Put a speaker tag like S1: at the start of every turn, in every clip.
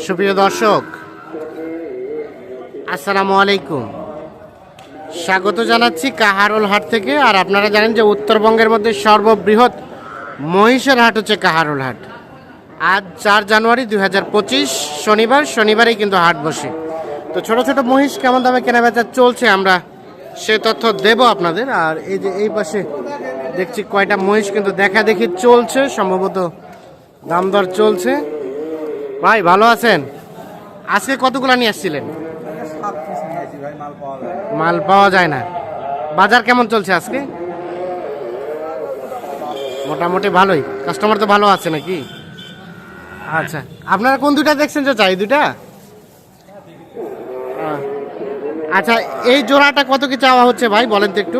S1: সুপ্রিয় দর্শক, আসসালামু আলাইকুম। স্বাগত জানাচ্ছি কাহারোল হাট থেকে। আর আপনারা জানেন যে উত্তরবঙ্গের মধ্যে সর্ববৃহৎ মহিষের হাট হচ্ছে কাহারোল হাট। আজ 4 জানুয়ারি 2025 শনিবারেই কিন্তু হাট বসে। তো ছোট ছোট মহিষ কেমন দামে কেনাবেচা চলছে আমরা সে তথ্য দেব আপনাদের। আর এই যে এই পাশে দেখছি কয়টা মহিষ কিন্তু দেখা দেখি চলছে, সম্ভবত দাম দর চলছে। ভাই ভালো আছেন? আজকে কতগুলো নিয়ে আসছিলেন? মাল পাওয়া যায় না। বাজার কেমন চলছে আজকে? মোটামুটি ভালোই, কাস্টমার তো ভালো আছে নাকি? আচ্ছা, আপনারা কোন দুইটা দেখছেন? যে চাই দুইটা। আচ্ছা, এই জোড়াটা কত কি চাওয়া হচ্ছে ভাই বলেন তো একটু?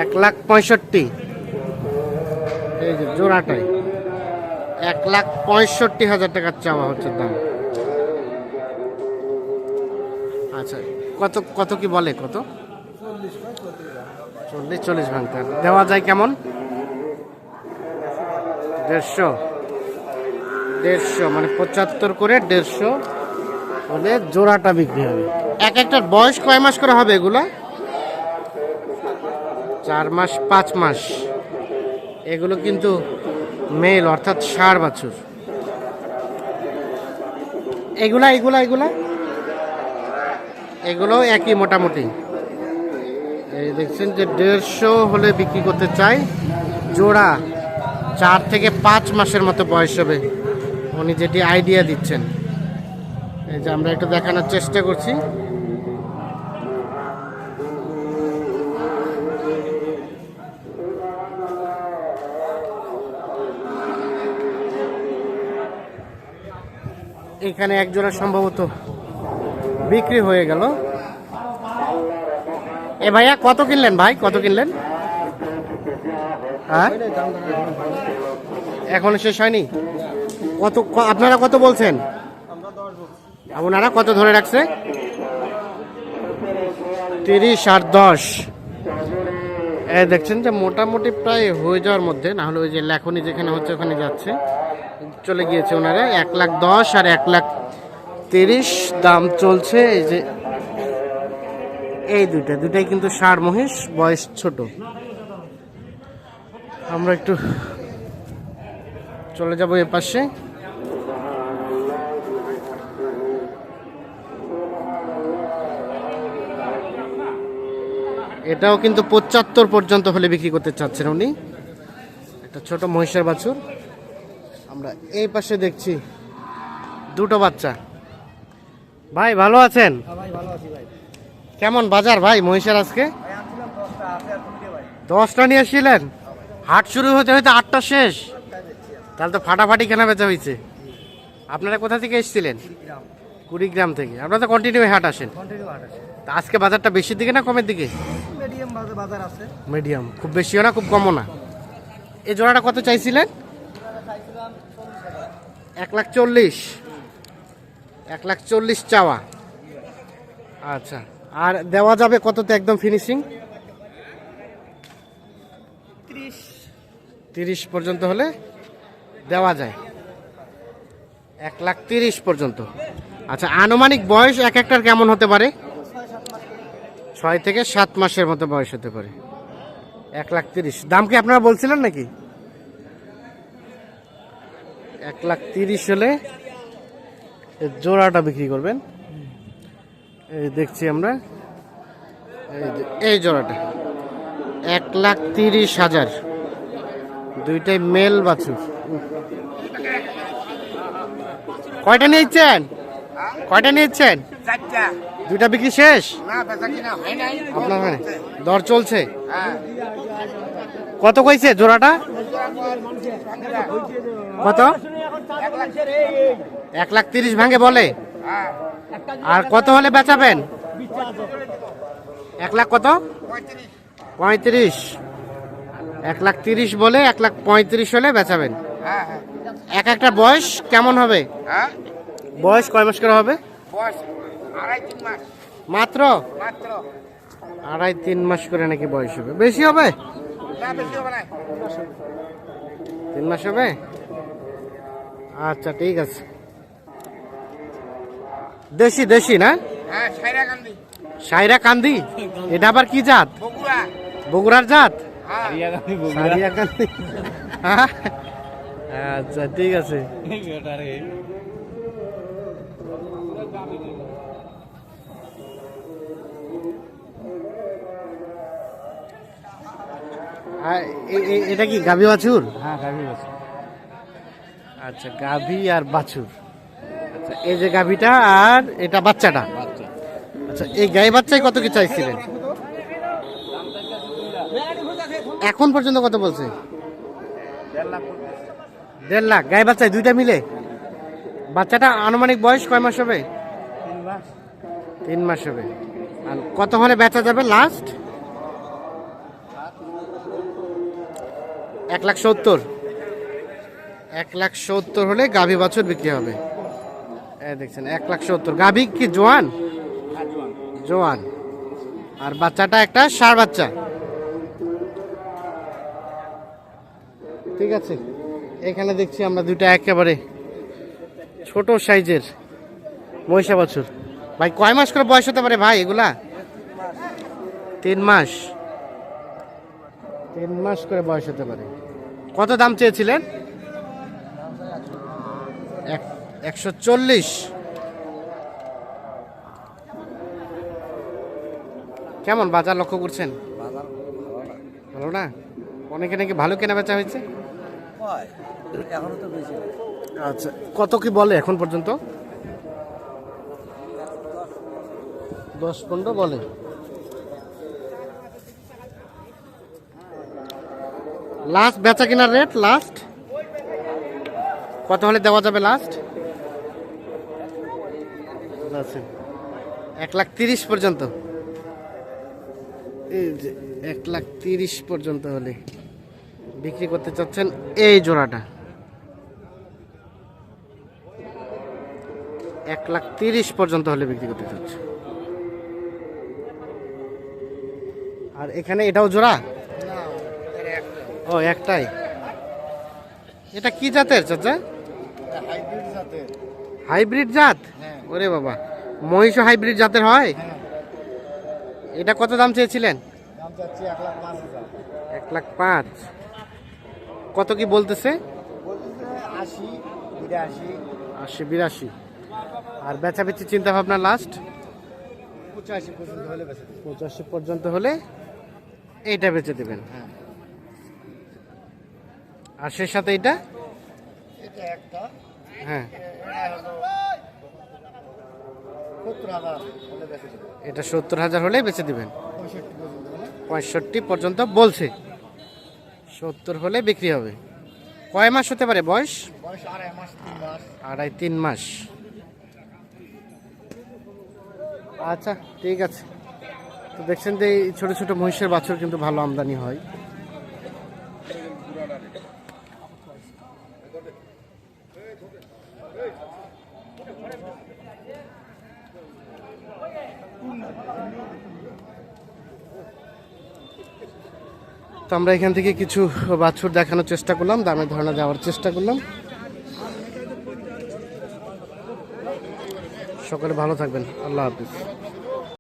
S1: 1,65,000। এই যে জোড়াটাই 1,65,000 টাকার চাওয়া হচ্ছে দাম। আচ্ছা, কত কত কি বলে? কত? 40 ভাঙতে দেওয়া যায় কেমন? 150 মানে 75 করে 150 হলে জোড়াটা বিক্রি হবে। এক একটার বয়স কয় মাস করে হবে এগুলো? 4 মাস 5 মাস। এগুলো কিন্তু মেল, অর্থাৎ ষাঁড় বাছুর। এগুলা এগুলা এগুলা এগুলো একই মোটামুটি। এই দেখছেন যে 150 হলে বিক্রি করতে চাই। জোড়া 4 থেকে 5 মাসের মতো বয়স হবে, উনি যেটি আইডিয়া দিচ্ছেন। এই যে আমরা একটু দেখানোর চেষ্টা করছি। এখানে এক জোড়া সম্ভবত বিক্রি হয়ে গেল। এ ভাইয়া কত কিনলেন? ভাই কত কিনলেন? হ্যাঁ, এখনো শেষ হয়নি। কত আপনারা কত বলছেন? ওনারা কত ধরে রাখছে? 30 আর 10। দেখছেন যে মোটামুটি প্রায় হয়ে যাওয়ার মধ্যে, না হলে ওই যে লেখনি যেখানে হচ্ছে ওখানে যাচ্ছে, চলে গিয়েছে ওনারা। 1,10,000 আর 1,30,000 দাম চলছে। এই যে এই দুটাই কিন্তু ষাঁড় মহিষ, বয়স ছোট। আমরা একটু চলে যাব এ পাশে। এটাও কিন্তু 75 পর্যন্ত হলে বিক্রি করতে চাচ্ছেন উনি। একটা ছোট মহিষের বাছুর। আমরা এই পাশে দেখছি দুটো বাচ্চা। ভাই ভালো আছেন? কেমন বাজার ভাই মহিষের আজকে? 10টা নিয়ে আসছিলেন? হাট শুরু হতে হতে 8টা শেষ। তাহলে তো ফাটাফাটি কেনা বেচা হয়েছে। আপনারা কোথা থেকে এসেছিলেন? কুড়িগ্রাম থেকে। আপনারা তো কন্টিনিউ হাট আসেন। তা আজকে বাজারটা বেশির দিকে না কমের দিকে? মিডিয়াম, খুব বেশিও না খুব কমও না। এই জোড়াটা কত চাইছিলেন? 1,40,000। 1,40,000 চাওয়া। আচ্ছা, আর দেওয়া যাবে কততে একদম ফিনিশিং? 30 পর্যন্ত হলে দেওয়া যায়। 1,30,000 পর্যন্ত। আচ্ছা, আনুমানিক বয়স এক একটার কেমন হতে পারে? 6 থেকে 7 মাসের মতো বয়স হতে পারে। 1,30,000 দাম কি আপনারা বলছিলেন নাকি? 1,30,000 হলে জোড়াটা বিক্রি করবেন। এই দেখছি আমরা এই জোড়াটা 1,30,000। দুইটাই মেল বাছুর। কয়টা নিয়েছেন? কয়টা নিয়েছেন? দুইটা বিক্রি শেষ? আপনার দর চলছে? কত কইছে জোড়াটা? কত? 1,30,000 ভাঙে বলে। আর কত হলে বেচাবেন? 1 লাখ কত? 35। 1,30,000 বলে 1,35,000 হলে বেচাবেন। এক একটা বয়স কেমন হবে? বয়স কয় মাস করে হবে? মাত্র 2.5-3 মাস করে নাকি বয়স হবে? বেশি হবে? 3 মাস হবে। আচ্ছা ঠিক আছে। দেশি দেশি না?
S2: হ্যাঁ, সাইরা কান্দি।
S1: সাইরা কান্দি, এটা আবার কি জাত?
S2: বগুড়া।
S1: বগুড়ার জাত?
S2: হ্যাঁ।
S1: সারিয়া কান্দি। হ্যাঁ? আচ্ছা ঠিক আছে। আর এটা কি গাভী বাছুর?
S2: হ্যাঁ, গাভী আছে।
S1: আচ্ছা, গাভী আর বাছুর। আচ্ছা, এই যে গাভীটা আর এটা বাচ্চাটা। আচ্ছা, এই গাই বাচ্চায় কত কি চাইছিলেন? এখন পর্যন্ত কত বলছে? 1.5 লাখ। গাই বাচ্চায় দুইটা মিলে? বাচ্চাটা আনুমানিক বয়স কয় মাস হবে? 3 মাস হবে। আর কত হলে বেচা যাবে লাস্ট? 1,70,000। 1,70,000 হলে গাভী বাছুর বিক্রি হবে। এই দেখছেন 1,70,000। গাভী কি জোয়ান? জোয়ান। আর বাচ্চাটা একটা ষাঁড় বাচ্চা। ঠিক আছে, এখানে দেখছি আমরা দুইটা একেবারে ছোট সাইজের মহিষা বাছুর। ভাই কয় মাস করে বয়স হতে পারে ভাই এগুলা? 3 মাস। 3 মাস করে বয়স হতে পারে। কত দাম চেয়েছিলেন? 140। কেমন বাজার লক্ষ্য করছেন? ভালো না? অনেকে নাকি ভালো কেনা বেচা হয়েছে। আচ্ছা, কত কি বলে এখন পর্যন্ত? 10-15 বলে। লাস্ট বেচা কেনার রেট লাস্ট কত হলে দেওয়া যাবে লাস্ট? 1,30,000 পর্যন্ত। এই যে 1,30,000 পর্যন্ত হলে বিক্রি করতে চাচ্ছেন এই জোড়াটা। 1,30,000 পর্যন্ত হলে বিক্রি করতে চাচ্ছে। আর এখানে এটাও জোড়া? ও, একটাই। এটা কি জাতের চাচা? হাইব্রিড জাত? ওরে বাবা, মহিষ হাইব্রিড জাতের হয়? এটা কত দাম চেয়েছিলেন? 1,05,000। কত কি বলতেছে? 80-82। আর বেচা বেচি চিন্তা ভাবনা লাস্ট 85 পর্যন্ত হলে এইটা বেচে দেবেন। আর সেই সাথে এইটা? হ্যাঁ, এটা 70,000 হলে বেচে দিবেন। 65 পর্যন্ত বলছে। 70 হলে বিক্রি হবে। কয় মাস হতে পারে বয়স? 2.5-3 মাস। আচ্ছা ঠিক আছে। তো দেখছেন যে এই ছোট ছোট মহিষের বাছুর কিন্তু ভালো আমদানি হয়। তো আমরা এখান থেকে কিছু বাছুর দেখানোর চেষ্টা করলাম, দামের ধারণা দেওয়ার চেষ্টা করলাম। সকলে ভালো থাকবেন। আল্লাহ হাফিজ।